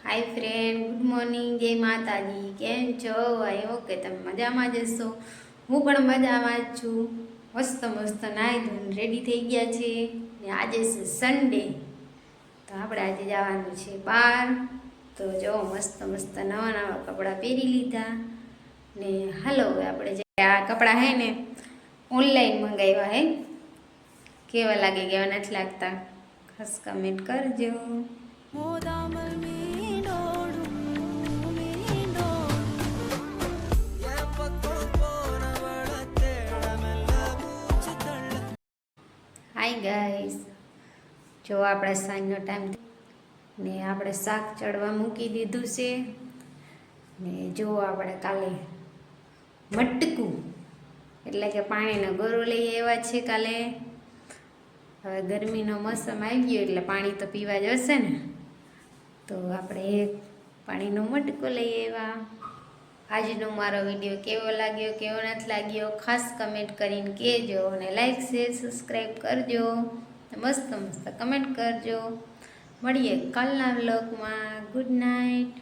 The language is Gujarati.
હાય ફ્રેન્ડ, ગુડ મોર્નિંગ, જય માતાજી. કેમ છો? આઈ હોપ કે તમે મજામાં જ હશો. હું પણ મજામાં જ છું. મસ્ત મસ્ત નાહી ધોઈને રેડી થઈ ગયા છે ને આજે છે સન્ડે, તો આપણે આજે જવાનું છે બહાર. તો જો મસ્ત મસ્ત નવા નવા કપડાં પહેરી લીધા ને હાલો હવે આપણે જે આ કપડાં હે ને ઓનલાઈન મંગાવ્યા હે, કેવા લાગે કેવા નથી લાગતા ખાસ કમેન્ટ કરજો. હાય ગાઈસ, જો આપણે સાંજનો ટાઈમ ને આપણે શાક ચડવા મૂકી દીધું છે ને જો આપણે કાલે મટકું એટલે કે પાણીનો ગોરો લઈ આવ્યા છે કાલે. હવે ગરમીનો મોસમ આવી ગયો એટલે પાણી તો પીવા જ હશે ને, તો આપણે એક પાણીનો મટકો લઈ આવ્યા. આજનો મારો વિડીયો કેવો લાગ્યો કેવો નથી લાગ્યો ખાસ કમેન્ટ કરીને કહેજો અને લાઈક શેર સબસ્ક્રાઈબ કરજો, મસ્ત મસ્ત કમેન્ટ કરજો. મળીએ કાલના વ્લોગમાં. Good night.